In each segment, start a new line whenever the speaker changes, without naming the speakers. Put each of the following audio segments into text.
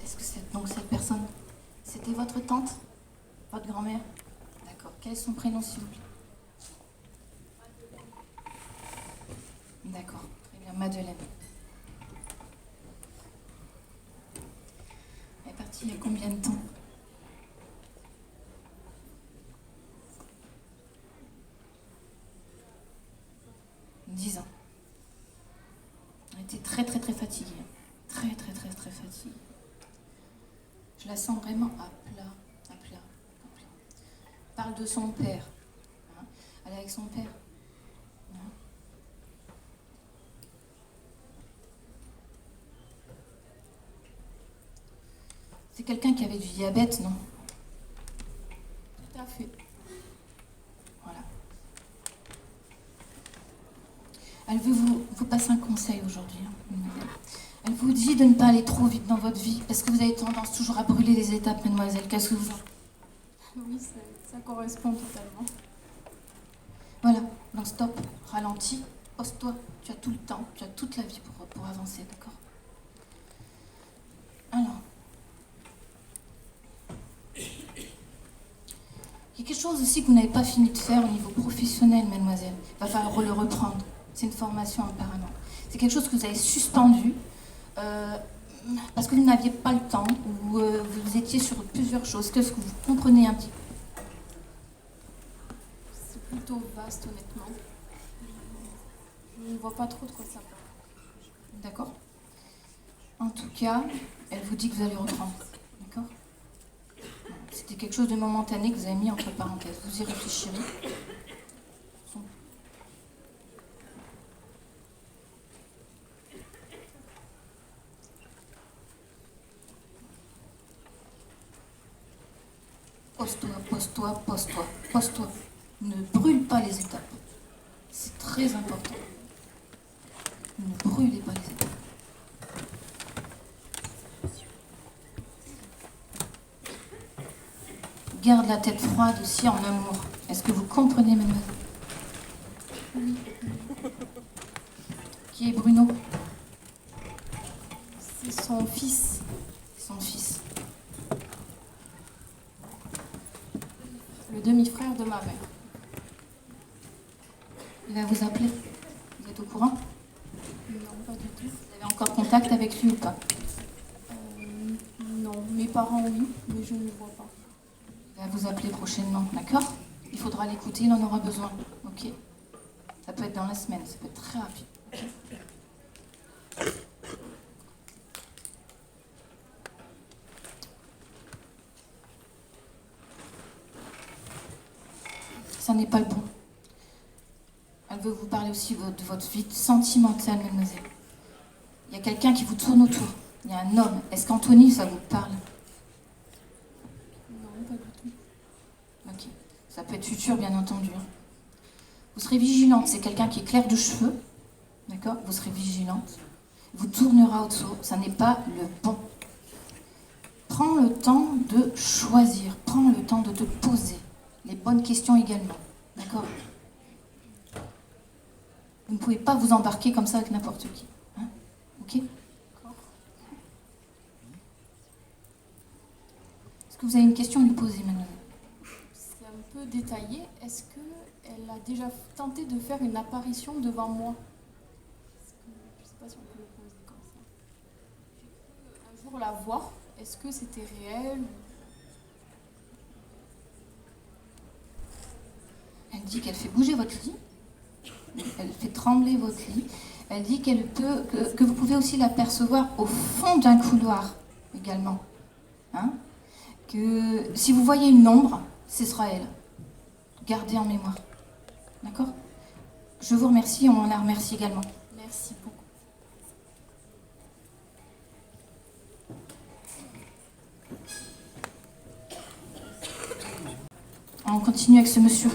Qu'est-ce que c'est donc cette personne? C'était votre tante? Votre grand-mère? D'accord. Quel est son prénom, s'il vous plaît? D'accord. Très bien. Madeleine. Elle est partie il y a combien de temps? 10 ans. Elle était très très très fatiguée. Très très très très fatiguée. Je la sens vraiment à plat, à plat, à plat. Parle de son père. Hein. Elle est avec son père. Hein. C'est quelqu'un qui avait du diabète, non?
Tout à fait.
Voilà. Elle veut vous passer un conseil aujourd'hui. Hein. Elle vous dit de ne pas aller trop vite dans votre vie, parce que vous avez tendance toujours à brûler les étapes, mademoiselle. Qu'est-ce que vous en...
Oui, ça correspond totalement.
Voilà, donc stop, ralentis, pose-toi. Tu as tout le temps, tu as toute la vie pour avancer, d'accord? Alors, il y a quelque chose aussi que vous n'avez pas fini de faire au niveau professionnel, mademoiselle. Il va falloir le reprendre. C'est une formation apparemment. C'est quelque chose que vous avez suspendu parce que vous n'aviez pas le temps ou vous étiez sur plusieurs choses. Qu'est-ce que vous comprenez un petit peu?
C'est plutôt vaste, honnêtement. Je ne vois pas trop de quoi ça parle.
D'accord. En tout cas, elle vous dit que vous allez reprendre. D'accord. C'était quelque chose de momentané que vous avez mis entre parenthèses. Vous y réfléchirez. Pose-toi, pose-toi, pose-toi, pose-toi. Ne brûle pas les étapes. C'est très important. Ne brûlez pas les étapes. Garde la tête froide aussi en amour. Est-ce que vous comprenez, mademoiselle?
Oui.
Qui est Bruno?
C'est son fils.
Son fils.
Le demi-frère de ma mère.
Il va vous appeler. Vous êtes au courant?
Non, pas du tout.
Vous avez encore contact avec lui ou pas?
Non, mes parents oui, mais je ne le vois pas.
Il va vous appeler prochainement, d'accord? Il faudra l'écouter, il en aura besoin. Ok? Ça peut être dans la semaine, ça peut être très rapide. Okay. Ça n'est pas le bon. Elle veut vous parler aussi de votre vie sentimentale, mademoiselle. Il y a quelqu'un qui vous tourne autour. Il y a un homme. Est-ce qu'Anthony, ça vous parle?
Non, pas du tout.
Ok. Ça peut être futur, bien entendu. Vous serez vigilante. C'est quelqu'un qui est clair de cheveux. D'accord? Vous serez vigilante. Vous tournera autour. Ça n'est pas le bon. Prends le temps de choisir. Prends le temps de te poser les bonnes questions également. D'accord? Vous ne pouvez pas vous embarquer comme ça avec n'importe qui. Hein? Ok?
D'accord.
Est-ce que vous avez une question à lui poser, mademoiselle?
C'est un peu détaillé. Est-ce qu'elle a déjà tenté de faire une apparition devant moi? Je ne sais pas si on peut le poser comme ça. Un jour la voir, est-ce que c'était réel?
Elle dit qu'elle fait bouger votre lit. Elle fait trembler votre lit. Elle dit que vous pouvez aussi l'apercevoir au fond d'un couloir également. Hein? Que si vous voyez une ombre, ce sera elle. Gardez en mémoire. D'accord? Je vous remercie, on la remercie également.
Merci beaucoup.
On continue avec ce monsieur.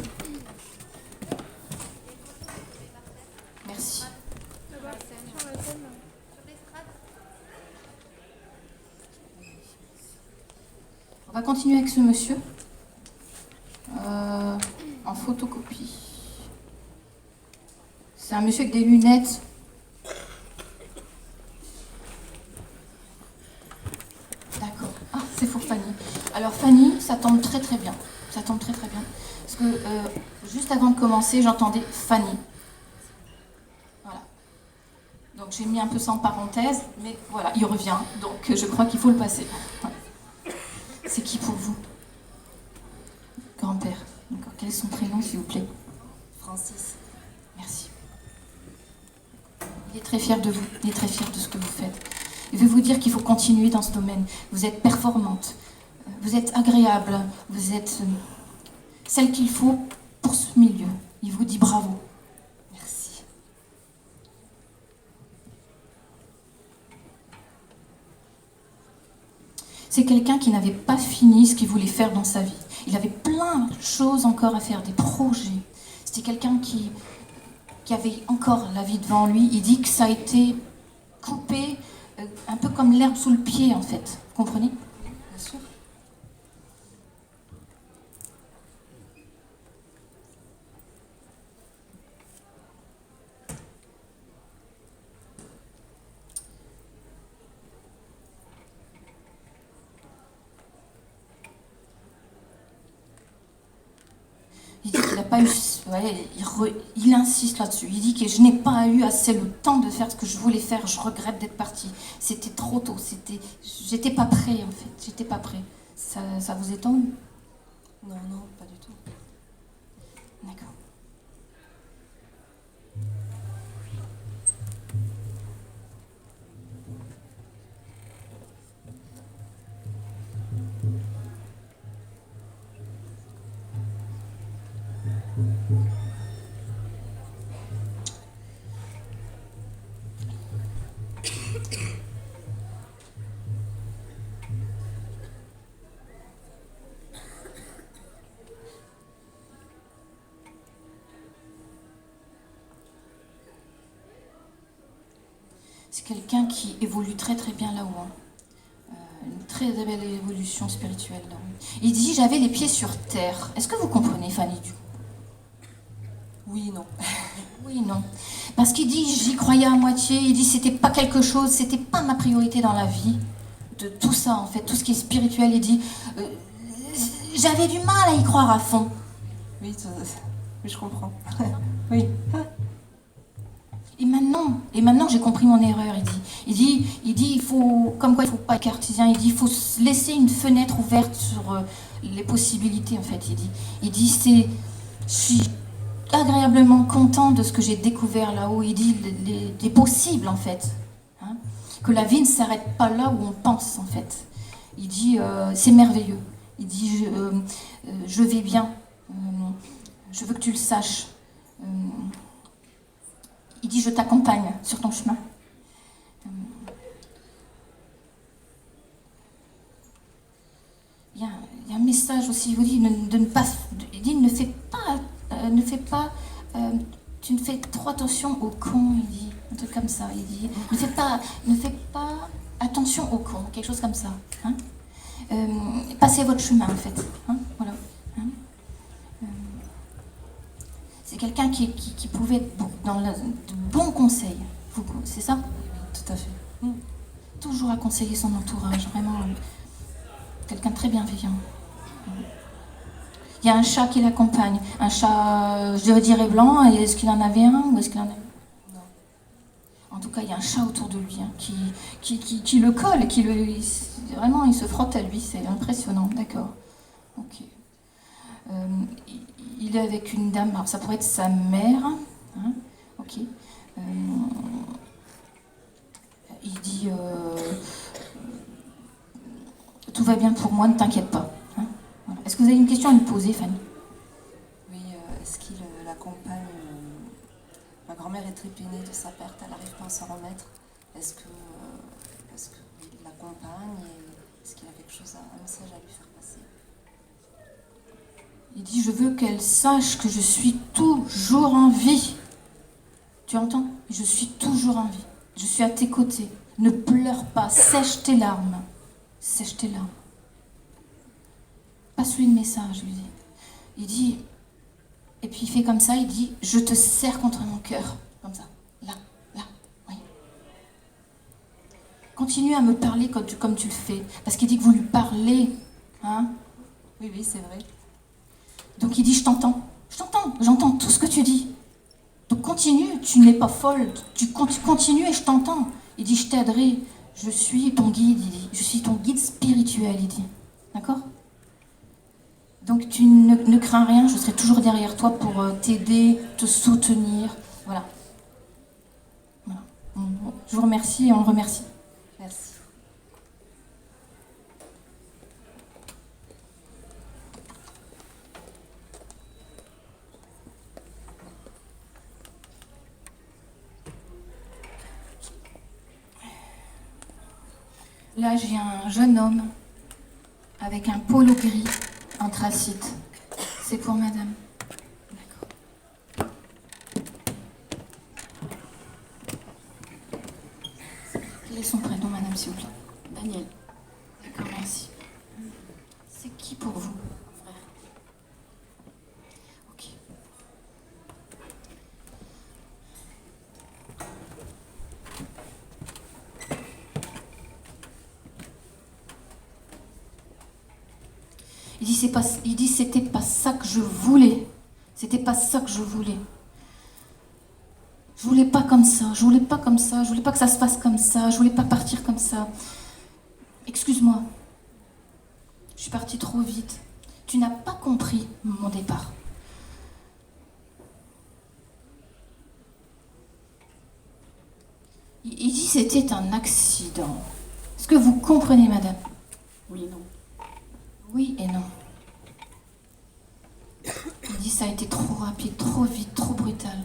Merci. On va continuer avec ce monsieur. En photocopie. C'est un monsieur avec des lunettes. D'accord. Alors Fanny, ça tombe très très bien. Ça tombe très très bien. Parce que juste avant de commencer, j'entendais Fanny. Voilà. Donc j'ai mis un peu ça en parenthèse, mais voilà, il revient. Donc je crois qu'il faut le passer. Ouais. C'est qui pour vous? Grand-père. D'accord. Quel est son prénom, s'il vous plaît?
Francis.
Merci. Il est très fier de vous. Il est très fier de ce que vous faites. Il veut vous dire qu'il faut continuer dans ce domaine. Vous êtes performante. Vous êtes agréable. Vous êtes celle qu'il faut pour ce milieu. Il vous dit bravo.
Merci.
C'est quelqu'un qui n'avait pas fini ce qu'il voulait faire dans sa vie. Il avait plein de choses encore à faire, des projets. C'était quelqu'un qui avait encore la vie devant lui. Il dit que ça a été coupé, un peu comme l'herbe sous le pied, en fait. Vous comprenez?
Bien sûr.
Il dit qu'il n'a pas eu... Ouais, il insiste là-dessus. Il dit que je n'ai pas eu assez le temps de faire ce que je voulais faire. Je regrette d'être partie. C'était trop tôt. J'étais pas prêt, en fait. J'étais pas prêt. Ça vous étonne?
Non, non, pas du tout.
D'accord. C'est quelqu'un qui évolue très très bien là-haut. Hein. Une très belle évolution spirituelle là-haut. Il dit j'avais les pieds sur terre. Est-ce que vous comprenez, Fanny, du coup?
Oui, non.
Oui, non. Parce qu'il dit j'y croyais à moitié. Il dit c'était pas quelque chose, c'était pas ma priorité dans la vie. De tout ça en fait, tout ce qui est spirituel. Il dit j'avais du mal à y croire à fond.
Oui, je comprends. Oui.
Et maintenant j'ai compris mon erreur, il dit, il faut, comme quoi il ne faut pas être cartésien, il dit, il faut laisser une fenêtre ouverte sur les possibilités, en fait, il dit, je suis agréablement content de ce que j'ai découvert là-haut, il dit, des possibles, en fait, hein, que la vie ne s'arrête pas là où on pense, en fait, il dit, c'est merveilleux, il dit, je vais bien, je veux que tu le saches, il dit, je t'accompagne sur ton chemin. Il y a un message aussi, il vous dit, de ne pas, il dit, ne fais pas, tu ne fais trop attention aux cons, il dit, un truc comme ça, il dit, ne fais pas attention aux cons, quelque chose comme ça. Hein. Passez votre chemin, en fait. Hein, voilà. Hein. C'est quelqu'un qui pouvait être dans de bons conseils. C'est ça?
Oui, tout à fait.
Toujours à conseiller son entourage, vraiment. Quelqu'un de très bienveillant. Il y a un chat qui l'accompagne. Un chat, je dirais blanc. Et est-ce qu'il en avait un ou est-ce qu'il en avait...
Non.
En tout cas, il y a un chat autour de lui hein, qui le colle, vraiment, il se frotte à lui. C'est impressionnant. D'accord. Ok. Il est avec une dame, alors ça pourrait être sa mère, hein, ok. Il dit tout va bien pour moi, ne t'inquiète pas. Hein, voilà. Est-ce que vous avez une question à me poser, Fanny?
Oui, est-ce qu'il l'accompagne ma grand-mère est très peinée de sa perte, elle n'arrive pas à s'en remettre. Est-ce qu'il l'accompagne et est-ce qu'il a quelque chose, un message à lui faire passer?
Il dit, je veux qu'elle sache que je suis toujours en vie. Tu entends? Je suis toujours en vie. Je suis à tes côtés. Ne pleure pas. Sèche tes larmes. Sèche tes larmes. Passe-lui le message, je lui dis. Il dit, et puis il fait comme ça, il dit, je te serre contre mon cœur. Comme ça. Là, oui. Continue à me parler comme tu le fais. Parce qu'il dit que vous lui parlez Hein?
Oui, oui, c'est vrai.
Donc il dit, je t'entends, j'entends tout ce que tu dis. Donc continue, tu n'es pas folle, tu continues et je t'entends. Il dit, je t'aiderai, je suis ton guide, il dit, je suis ton guide spirituel, il dit. D'accord? Donc tu ne crains rien, je serai toujours derrière toi pour t'aider, te soutenir. Voilà. Voilà. Je vous remercie et on le remercie.
Merci.
Là, j'ai un jeune homme avec un polo gris anthracite. C'est pour madame. D'accord. Quel est son prénom, madame, s'il vous plaît?
Daniel.
D'accord, merci. C'est qui pour vous, frère? Ok. Il dit c'était pas ça que je voulais. C'était pas ça que je voulais. Je voulais pas comme ça. Je voulais pas comme ça. Je voulais pas que ça se passe comme ça. Je voulais pas partir comme ça. Excuse-moi. Je suis partie trop vite. Tu n'as pas compris mon départ. Il dit c'était un accident. Est-ce que vous comprenez, madame?
Oui, non.
Oui et non. Il dit ça a été trop rapide, trop vite, trop brutal.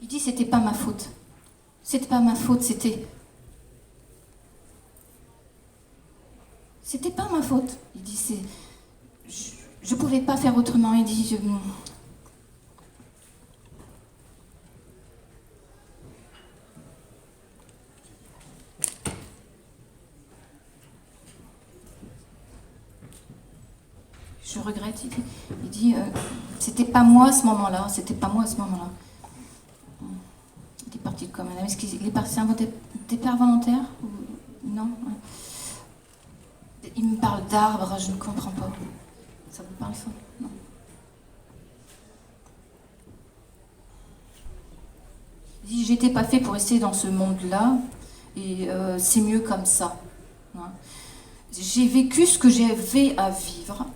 Il dit c'était pas ma faute. C'était pas ma faute, c'était pas ma faute. Il dit c'est je pouvais pas faire autrement. Il dit je regrette. Il dit c'était pas moi à ce moment-là. C'était pas moi à ce moment-là. Il est parti comme un ami. Est-ce qu'il est parti un départ volontaire ou non? Il me parle d'arbres, je ne comprends pas. Ça vous parle ça? Non. Il dit j'étais pas fait pour rester dans ce monde-là et c'est mieux comme ça. Hein. J'ai vécu ce que j'avais à vivre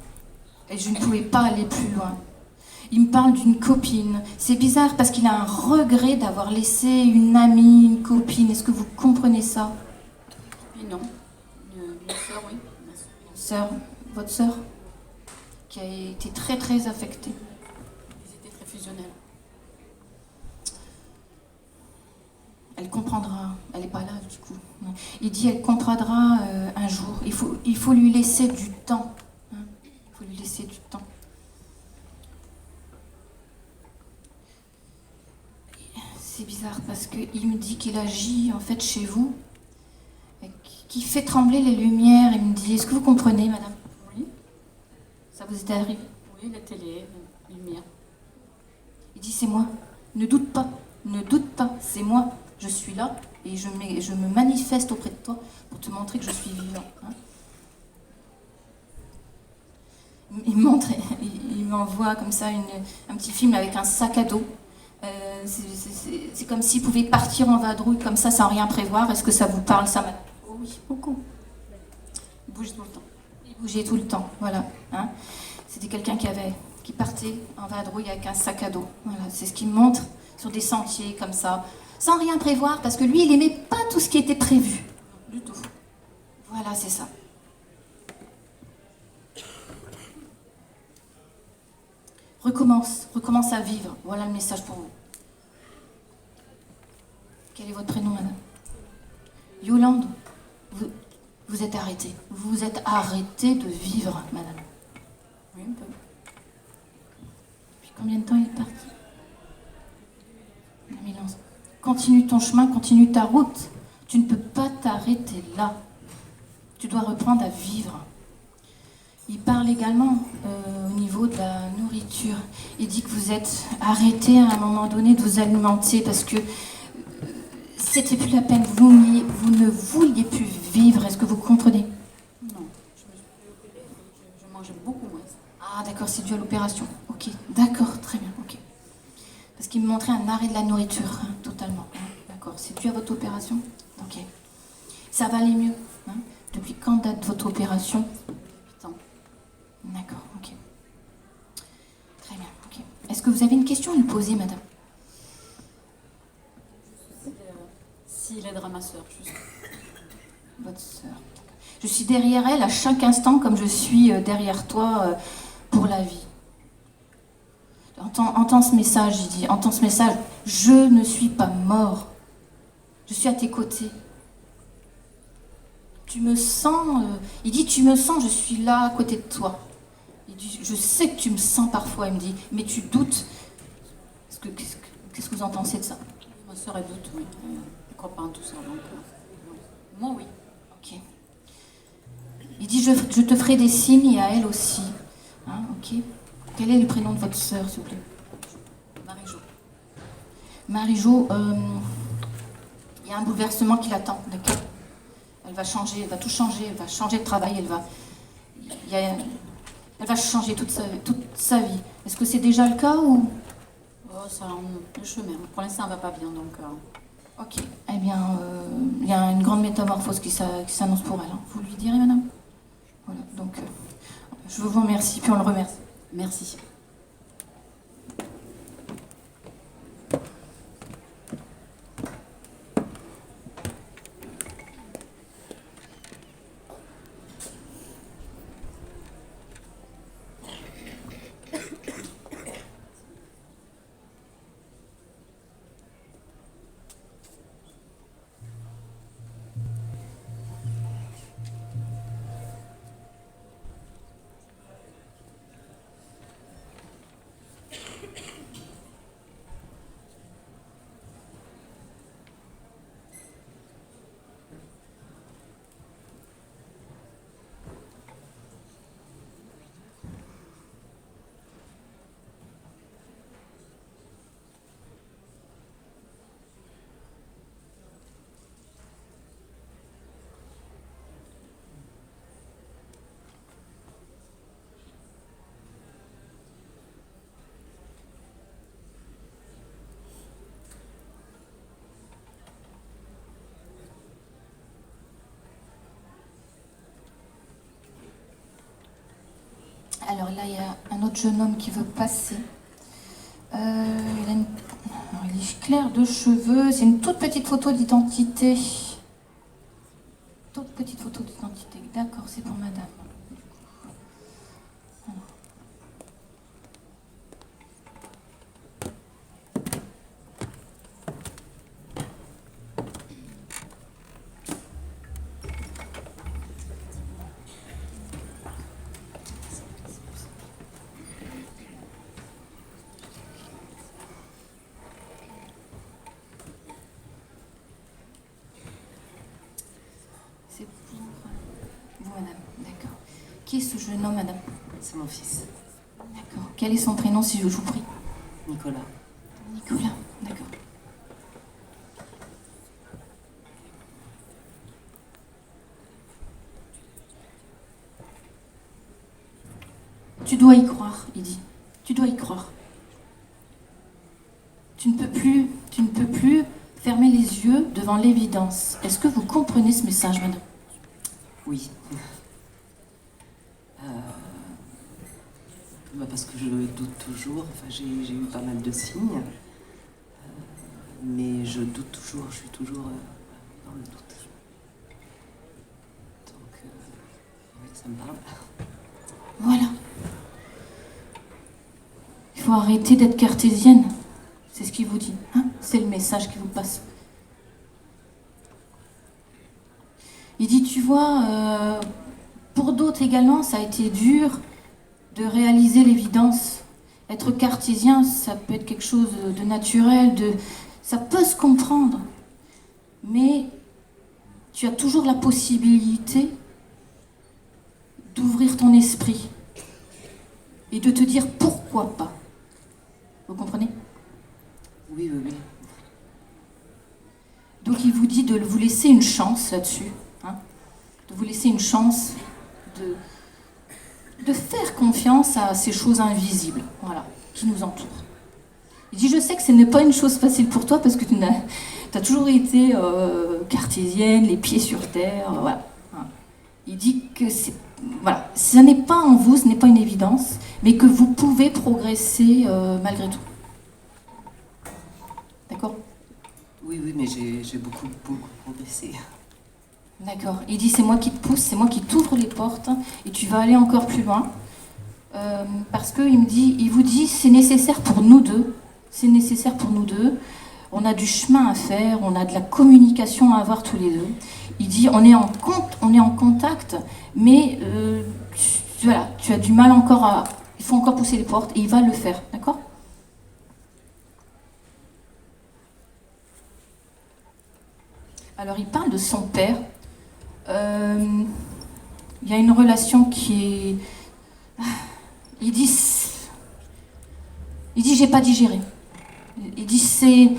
et je ne pouvais pas aller plus loin. Il me parle d'une copine. C'est bizarre parce qu'il a un regret d'avoir laissé une amie, une copine. Est-ce que vous comprenez ça?
Et non. Une sœur, oui.
Une sœur, votre sœur, qui a été très très affectée.
Ils étaient très fusionnels.
Elle comprendra. Elle n'est pas là du coup. Il dit elle comprendra un jour. Il faut lui laisser du temps. Hein. Il faut lui laisser du temps. C'est bizarre parce qu'il me dit qu'il agit en fait chez vous, qui fait trembler les lumières. Il me dit, est-ce que vous comprenez, madame?
Oui.
Ça vous est arrivé?
Oui, la télé, les lumières.
Il dit, c'est moi. Ne doute pas, c'est moi. Je suis là et je me manifeste auprès de toi pour te montrer que je suis vivant. Hein. Il m'envoie comme ça un petit film avec un sac à dos. C'est comme s'il pouvait partir en vadrouille comme ça sans rien prévoir. Est-ce que ça vous parle ça? Oh oui, beaucoup. Il bouge tout le temps. Il bougeait tout le temps, voilà. Hein. C'était quelqu'un qui partait en vadrouille avec un sac à dos. Voilà, c'est ce qu'il me montre sur des sentiers comme ça, sans rien prévoir, parce que lui, il n'aimait pas tout ce qui était prévu. Du tout. Voilà, c'est ça. Recommence à vivre. Voilà le message pour vous. Quel est votre prénom, madame? Yolande, vous êtes arrêtée. Vous êtes arrêtée de vivre, madame.
Oui, un peu.
Depuis combien de temps il est parti? 2011. Continue ton chemin, continue ta route. Tu ne peux pas t'arrêter là. Tu dois reprendre à vivre. Il parle également au niveau de la nourriture. Il dit que vous êtes arrêté à un moment donné de vous alimenter parce que c'était plus la peine, vous ne vouliez plus vivre. Est-ce que vous comprenez?
Non, je mangeais beaucoup moins.
Ah d'accord, c'est dû à l'opération. Ok, d'accord, très bien, ok. Parce qu'il me montrait un arrêt de la nourriture, hein, totalement. Hein, d'accord, c'est dû à votre opération? Ok. Ça va aller mieux, hein? Depuis quand date votre opération?
8 ans.
D'accord, ok. Très bien, ok. Est-ce que vous avez une question à lui poser, madame?
S'il aidera ma soeur, juste.
Votre sœur. Je suis derrière elle à chaque instant comme je suis derrière toi pour la vie. Entends ce message, il dit, entends ce message. Je ne suis pas mort. Je suis à tes côtés. Tu me sens, il dit, tu me sens, je suis là à côté de toi. Il dit, je sais que tu me sens parfois, il me dit, mais tu doutes. Qu'est-ce que vous en pensez de ça?
Ma soeur, elle doute, oui. Elle ne croit pas en tout ça, donc... Moi, oui.
Ok. Il dit, je te ferai des signes et à elle aussi. Hein, ok. Quel est le prénom de votre sœur, s'il vous plaît?
Marie-Jo.
Marie-Jo, il y a un bouleversement qui l'attend, d'accord? Elle va changer, elle va tout changer, elle va changer de travail, elle va changer toute sa vie. Est-ce que c'est déjà le cas ou?
Oh, ça, le chemin. Pour l'instant, elle ne va pas bien, donc...
Ok. Eh bien, il y a une grande métamorphose qui s'annonce pour elle. Hein. Vous lui direz, madame? Voilà, donc, je vous remercie, puis on le remercie.
Merci.
Alors là, il y a un autre jeune homme qui veut passer. Alors, il est clair de cheveux. C'est une toute petite photo d'identité. Toute petite photo d'identité. D'accord, c'est pour madame. C'est pour vous, madame. D'accord. Qui est ce jeune homme, madame?
C'est mon fils,
D'accord. Quel est son prénom, si je vous prie?
Nicolas.
Nicolas. D'accord. Tu dois y croire, il dit. Tu dois y croire. Tu ne peux plus fermer les yeux devant l'évidence. Est-ce que vous comprenez ce message, madame?
Oui. Parce que je doute toujours. Enfin, j'ai eu pas mal de signes. Mais je doute toujours. Je suis toujours dans le doute. Donc, oui, ça me parle.
Voilà. Il faut arrêter d'être cartésienne. C'est ce qu'il vous dit. Hein, c'est le message qui vous passe. Il dit, tu vois, pour d'autres également, ça a été dur de réaliser l'évidence. Être cartésien, ça peut être quelque chose de naturel, ça peut se comprendre. Mais tu as toujours la possibilité d'ouvrir ton esprit et de te dire pourquoi pas. Vous comprenez?
Oui, oui, oui.
Donc il vous dit de vous laisser une chance là-dessus, hein, de vous laisser une chance de faire confiance à ces choses invisibles, voilà, qui nous entourent. Il dit, je sais que ce n'est pas une chose facile pour toi parce que tu as toujours été cartésienne, les pieds sur terre, voilà. Hein. Il dit que voilà, ce n'est pas en vous, ce n'est pas une évidence, mais que vous pouvez progresser malgré tout. D'accord?
Oui, oui, mais j'ai beaucoup, beaucoup progressé.
D'accord. Il dit, c'est moi qui te pousse, c'est moi qui t'ouvre les portes et tu vas aller encore plus loin. Parce qu'il vous dit, c'est nécessaire pour nous deux. C'est nécessaire pour nous deux. On a du chemin à faire, on a de la communication à avoir tous les deux. Il dit, on est en contact, mais voilà, tu as du mal encore il faut encore pousser les portes et il va le faire, d'accord? Alors il parle de son père. Il y a une relation qui est... Il dit, j'ai pas digéré. Il dit, c'est...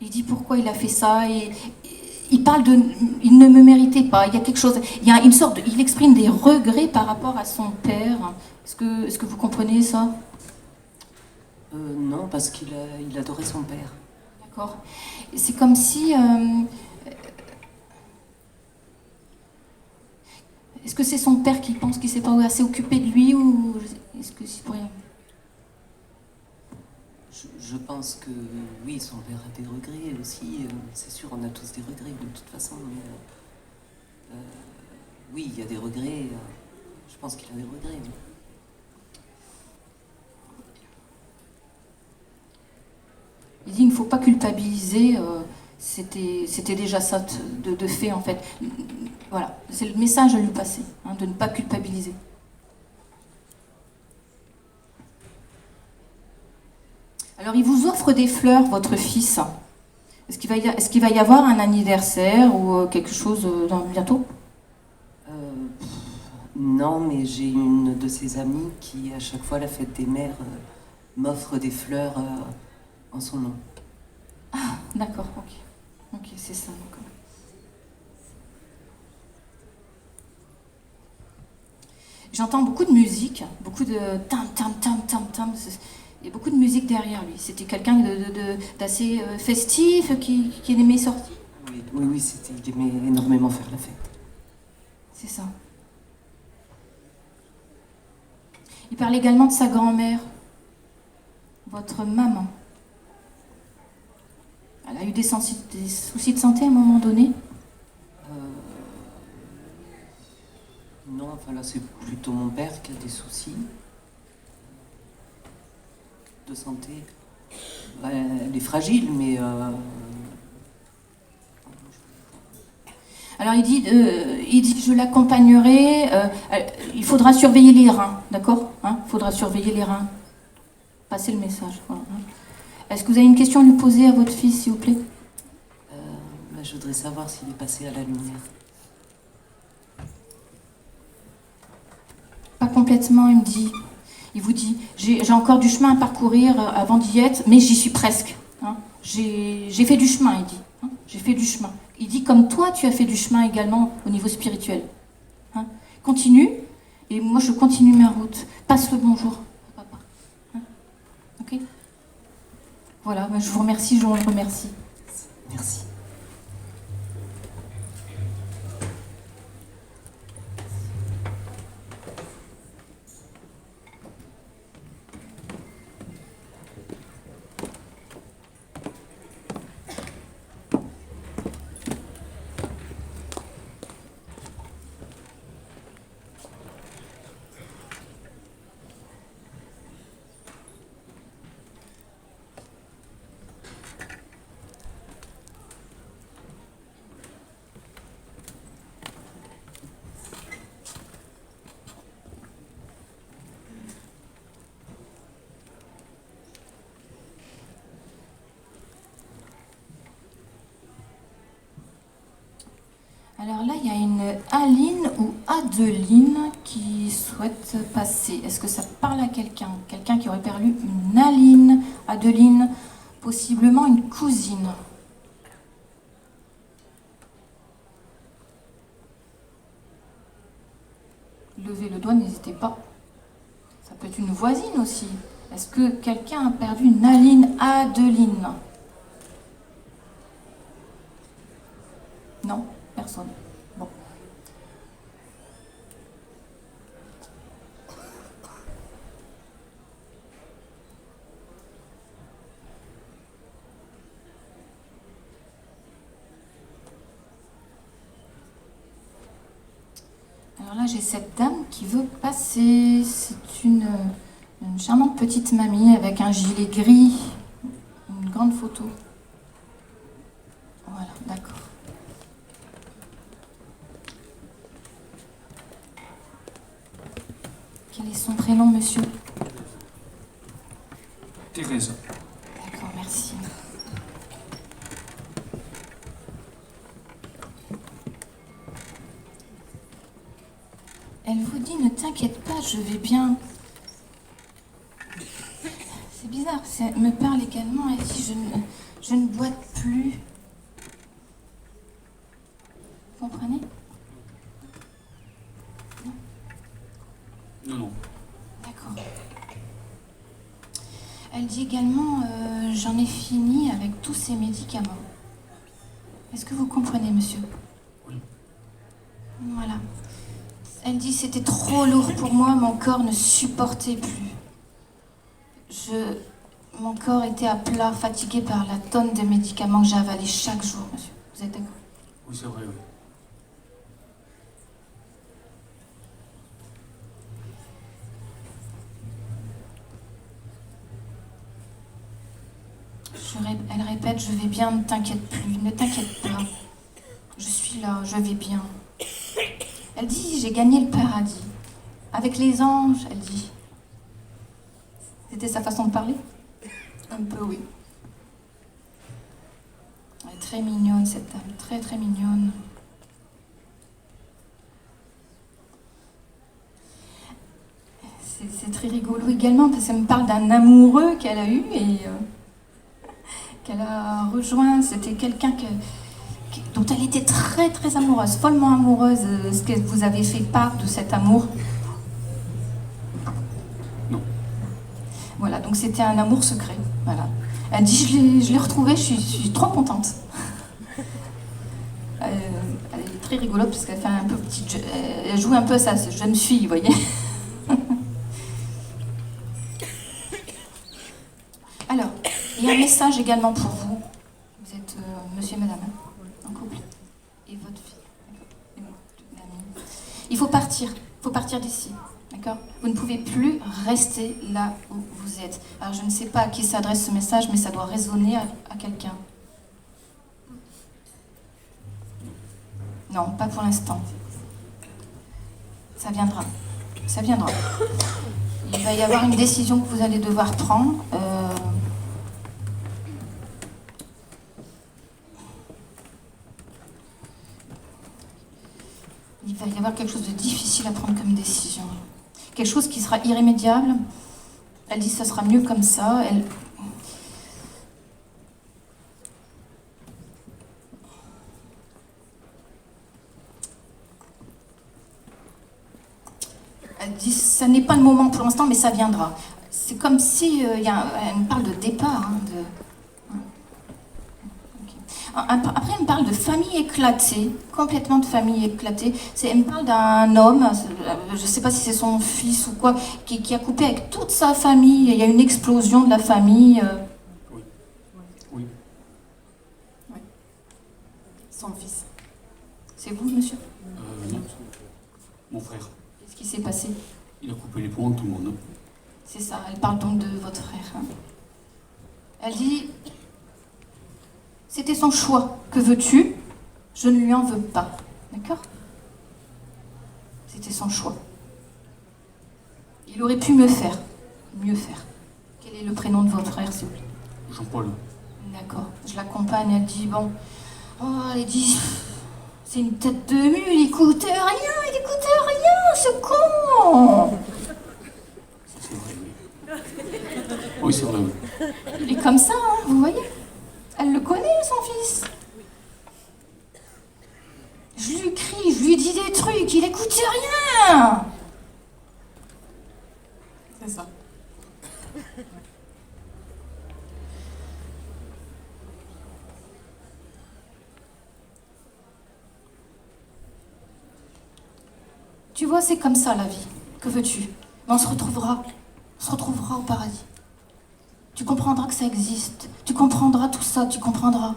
Il dit pourquoi il a fait ça et il parle de... Il ne me méritait pas. Il y a quelque chose... Il y a une sorte il exprime des regrets par rapport à son père. Est-ce que vous comprenez ça?
Non, parce il adorait son père.
D'accord. C'est comme si... Est-ce que c'est son père qui pense qu'il ne s'est pas assez occupé de lui ou est-ce que c'est pour rien?
Je pense que oui, son père a des regrets aussi. C'est sûr, on a tous des regrets de toute façon. Mais, oui, il y a des regrets. Je pense qu'il a des regrets. Oui.
Il dit il ne faut pas culpabiliser. C'était déjà ça de fait en fait. Voilà, c'est le message à lui passer, hein, de ne pas culpabiliser. Alors il vous offre des fleurs, votre fils. Est-ce qu'il va y avoir un anniversaire ou quelque chose bientôt?
Non, mais j'ai une de ses amies qui, à chaque fois, la fête des mères, m'offre des fleurs en son nom.
Ah, d'accord, ok. Ok, c'est ça, d'accord. J'entends beaucoup de musique, beaucoup de tam tam tam tam tam. Il y a beaucoup de musique derrière lui. C'était quelqu'un d'assez festif, qui aimait sortir.
Oui, oui, oui, il aimait énormément faire la fête.
C'est ça. Il parle également de sa grand-mère, votre maman. Elle a eu des soucis de santé à un moment donné?
Non, enfin là, c'est plutôt mon père qui a des soucis de santé. Elle est fragile, mais...
Alors il dit je l'accompagnerai, il faudra surveiller les reins, d'accord? Il faudra surveiller les reins. Passez le message. Voilà, hein. Est-ce que vous avez une question à lui poser à votre fils, s'il vous plaît?
Je voudrais savoir s'il est passé à la lumière.
Pas complètement, il vous dit, j'ai encore du chemin à parcourir avant d'y être, mais j'y suis presque. Hein. J'ai fait du chemin, il dit. Hein. J'ai fait du chemin. Il dit comme toi, tu as fait du chemin également au niveau spirituel. Hein. Continue, et moi je continue ma route. Passe le bonjour à papa. Hein. Ok? Voilà, je vous remercie, je vous remercie.
Merci.
il y a une Aline ou Adeline qui souhaite passer. Est-ce que ça parle à quelqu'un? Quelqu'un qui aurait perdu une Aline, Adeline, possiblement une cousine. Levez le doigt, n'hésitez pas. Ça peut être une voisine aussi. Est-ce que quelqu'un a perdu une Aline, Adeline? Non, personne. Bon. Alors là, j'ai cette dame qui veut passer. C'est une charmante petite mamie avec un gilet gris, une grande photo. Voilà, d'accord. Quel est son prénom, monsieur?
Thérèse.
D'accord, merci. Elle vous dit, ne t'inquiète pas, je vais bien. C'est bizarre, elle me parle également, elle dit, je ne boite plus. Vous comprenez?
Non.
D'accord. Elle dit également, j'en ai fini avec tous ces médicaments. Est-ce que vous comprenez, monsieur?
Oui.
Voilà. Elle dit, c'était trop lourd pour moi, mon corps ne supportait plus. Mon corps était à plat, fatigué par la tonne de médicaments que j'ai avalés chaque jour, monsieur. Vous êtes d'accord?
Oui, c'est vrai, oui.
Elle répète, je vais bien, ne t'inquiète plus, ne t'inquiète pas. Je suis là, je vais bien. Elle dit, j'ai gagné le paradis. Avec les anges, elle dit. C'était sa façon de parler? Un peu, oui. Elle est très mignonne, cette dame, très très mignonne. C'est très rigolo également parce qu'elle me parle d'un amoureux qu'elle a eu et qu'elle a rejoint. C'était quelqu'un dont elle était très très amoureuse, follement amoureuse. Est-ce que vous avez fait part de cet amour?
Non.
Voilà, donc c'était un amour secret. Voilà. Elle dit, je l'ai retrouvé, je suis trop contente. Elle est très rigolote parce qu'elle fait un peu petite, elle joue un peu à ça, cette jeune fille, vous voyez. Alors, il y a un message également pour vous. Vous êtes monsieur et madame, hein, en couple. Et votre fille. Et l'ami. Il faut partir d'ici. D'accord? Vous ne pouvez plus rester là où vous êtes. Alors, je ne sais pas à qui s'adresse ce message, mais ça doit résonner à quelqu'un. Non, pas pour l'instant. Ça viendra. Ça viendra. Il va y avoir une décision que vous allez devoir prendre. Il va y avoir quelque chose de difficile à prendre comme décision. Quelque chose qui sera irrémédiable. Elle dit que ça sera mieux comme ça. Elle dit ça n'est pas le moment pour l'instant, mais ça viendra. C'est comme si elle me parle de départ. Après, elle me parle de famille éclatée, complètement de famille éclatée. Elle me parle d'un homme, je ne sais pas si c'est son fils ou quoi, qui a coupé avec toute sa famille. Il y a une explosion de la famille.
Oui. Oui.
Oui. Son fils. C'est vous, monsieur?
Non. Mon frère.
Qu'est-ce qui s'est passé?
Il a coupé les ponts de tout le monde.
C'est ça, elle parle donc de votre frère. Hein. Elle dit... C'était son choix. Que veux-tu? Je ne lui en veux pas. D'accord? C'était son choix. Il aurait pu mieux faire. Quel est le prénom de votre frère, s'il vous plaît?
Jean-Paul.
D'accord. Je l'accompagne, elle dit, bon... Oh, elle dit... C'est une tête de mule, il écoute rien, ce con.
Ça, c'est vrai, oui. Oui, c'est vrai, oui.
Il est comme ça, hein, vous voyez? Elle le connaît, son fils. Je lui crie, je lui dis des trucs, il écoute rien.
C'est ça.
Tu vois, c'est comme ça la vie. Que veux-tu? Mais on se retrouvera. On se retrouvera au paradis. Tu comprendras que ça existe. Tu comprendras tout ça, tu comprendras.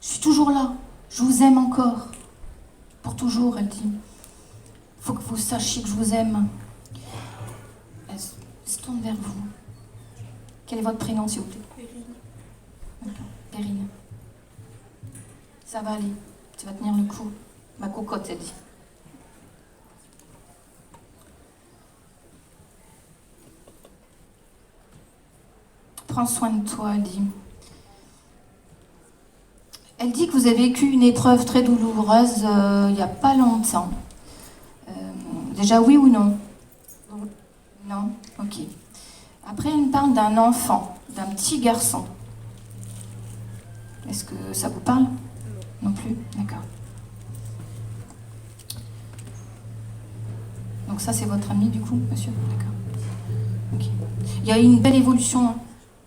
Je suis toujours là. Je vous aime encore. Pour toujours, elle dit. Faut que vous sachiez que je vous aime. Elle se tourne vers vous. Quel est votre prénom, s'il vous plaît?
Perrine.
D'accord. Perrine. Ça va aller. Tu vas tenir le coup. Ma cocotte, elle dit. Prends soin de toi, elle dit. Elle dit que vous avez vécu une épreuve très douloureuse il n'y a pas longtemps. Déjà, oui ou non? Non. Ok. Après, elle me parle d'un enfant, d'un petit garçon. Est-ce que ça vous parle? Non plus? D'accord. Donc ça, c'est votre ami, du coup, monsieur? D'accord. Ok. Il y a eu une belle évolution, hein.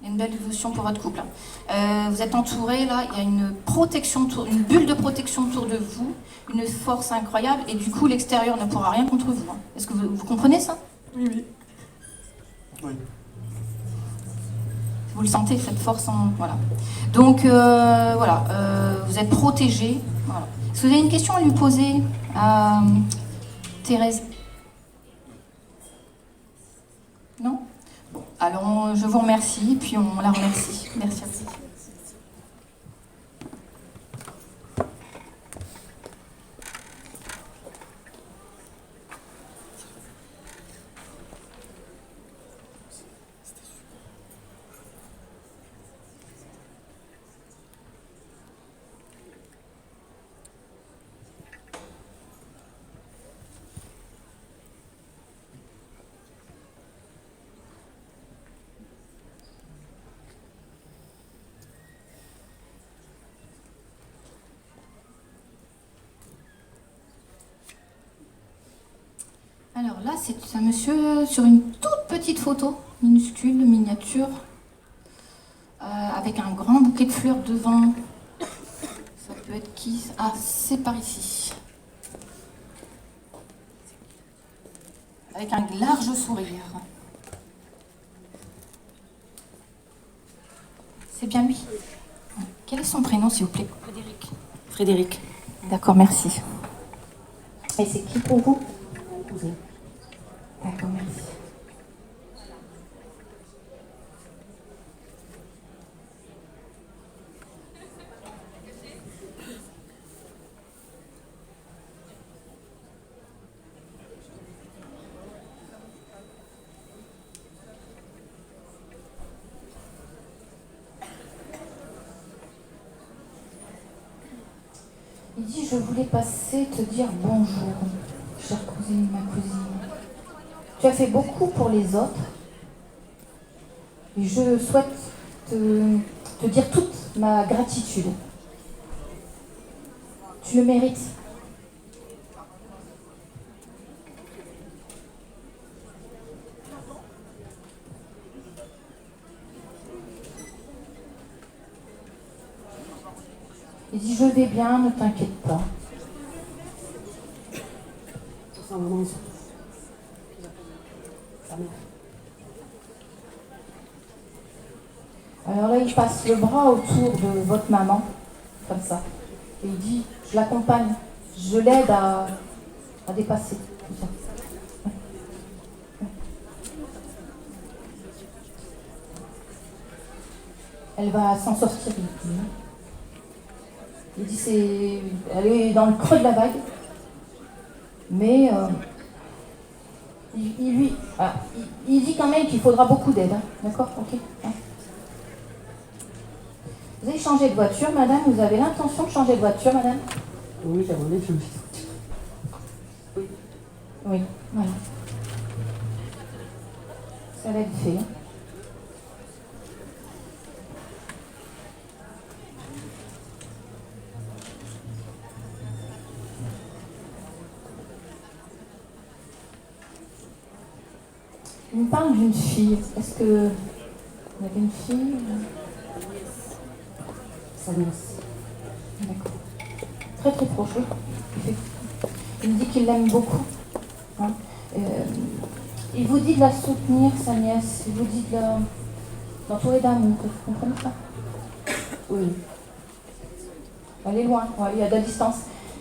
Il y a une belle évolution pour votre couple. Vous êtes entouré, là, il y a une protection, une bulle de protection autour de vous, une force incroyable, et du coup, l'extérieur ne pourra rien contre vous, hein. Est-ce que vous comprenez ça?
Oui, oui.
Oui.
Vous le sentez, cette force en... Voilà. Donc, voilà, vous êtes protégé. Voilà. Est-ce que vous avez une question à lui poser à Thérèse? Non? Bon, alors je vous remercie, puis on la remercie. Merci à vous. Alors là, c'est un monsieur sur une toute petite photo, minuscule, miniature, avec un grand bouquet de fleurs devant. Ça peut être qui? Ah, c'est par ici. Avec un large sourire. C'est bien lui. Quel est son prénom, s'il vous plaît?
Frédéric.
Frédéric. D'accord, merci. Et c'est qui pour vous? D'accord, merci. Il dit, je voulais passer te dire bonjour, chère cousine, ma cousine. Tu as fait beaucoup pour les autres. Et je souhaite te dire toute ma gratitude. Tu le mérites. Il dit, je vais bien, ne t'inquiète pas. Alors là, il passe le bras autour de votre maman, comme ça. Et il dit, je l'accompagne, je l'aide à dépasser tout ça. Elle va s'en sortir. Il dit, elle est dans le creux de la vague, mais il dit quand même qu'il faudra beaucoup d'aide. Hein. D'accord? Ok. Hein. Vous avez changé de voiture, madame? Vous avez l'intention de changer de voiture, madame?
Oui, à mon avis,
Oui, voilà. Ça va être fait. Il me parle d'une fille. Est-ce que vous avez une fille?
sa nièce.
D'accord. Très très proche, oui. Effectivement. Il me dit qu'il l'aime beaucoup. Hein. Il vous dit de la soutenir, sa nièce. Il vous dit de l'entourer d'amour. Vous comprenez ça?
Oui.
Elle est loin, quoi. Il y a de la distance.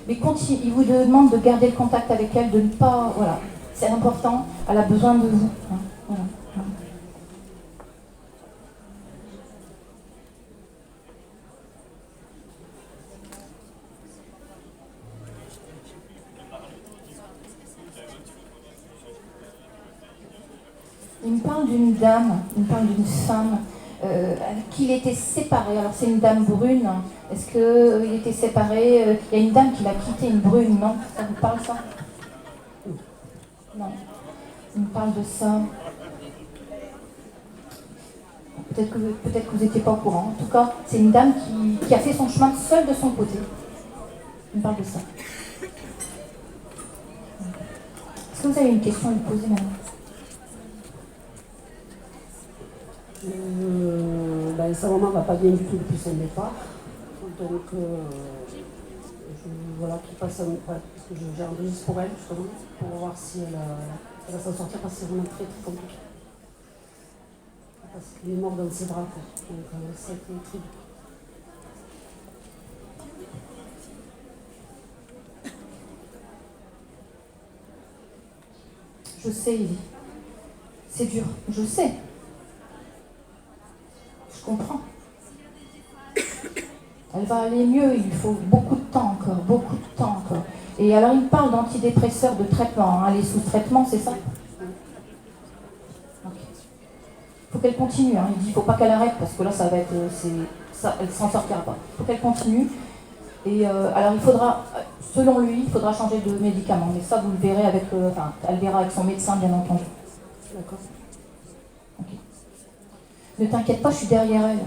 Mais il vous demande de garder le contact avec elle, de ne pas... Voilà. C'est important. Elle a besoin de vous. Hein. Voilà. Voilà. Il me parle d'une dame, il me parle d'une femme avec qui il était séparé. Alors c'est une dame brune. Est-ce qu'il était séparé? Il y a une dame qui l'a quitté, une brune, non? Ça vous parle ça? Non. Il me parle de ça. Peut-être que vous n'étiez pas au courant. En tout cas, c'est une dame qui a fait son chemin seule de son côté. Il me parle de ça. Est-ce que vous avez une question à lui poser maintenant?
Sa maman va pas bien du tout depuis son départ. Donc, voilà, qu'il passe parce que j'ai enregistré pour elle, justement, pour voir si elle va s'en sortir, parce que c'est vraiment très, très compliqué. Parce qu'il est mort dans ses bras, quoi. Donc, ça a été très dur.
Je sais, Yves. C'est dur, je sais. Je comprends. Elle va aller mieux, il faut beaucoup de temps encore, beaucoup de temps encore. Et alors il me parle d'antidépresseurs, de traitement, hein. Elle est sous traitement, c'est ça? Ok. Il faut qu'elle continue, hein. Il dit il ne faut pas qu'elle arrête, parce que là ça va être... elle ne s'en sortira pas. Il faut qu'elle continue. Et alors il faudra, selon lui, il faudra changer de médicament. Mais ça vous le verrez avec... elle verra avec son médecin, bien entendu.
D'accord.
Ok. Ne t'inquiète pas, je suis derrière elle.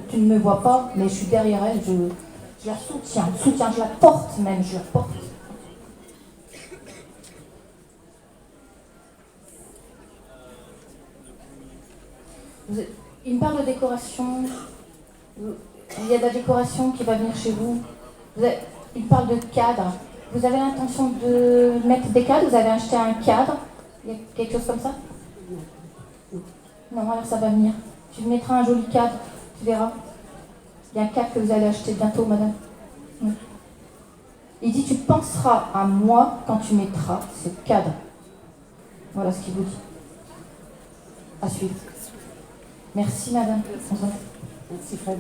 Tu ne me vois pas, mais je suis derrière elle, je la soutiens, je la porte même, je la porte. Il me parle de décoration, il y a de la décoration qui va venir chez vous. Il me parle de cadre. Vous avez l'intention de mettre des cadres? Vous avez acheté un cadre? Il y a quelque chose comme ça? Non, alors ça va venir. Tu mettras un joli cadre, tu verras. Il y a un cadre que vous allez acheter bientôt, madame. Oui. Il dit, tu penseras à moi quand tu mettras ce cadre. Voilà ce qu'il vous dit. À suivre. Merci, madame.
Merci, Fred.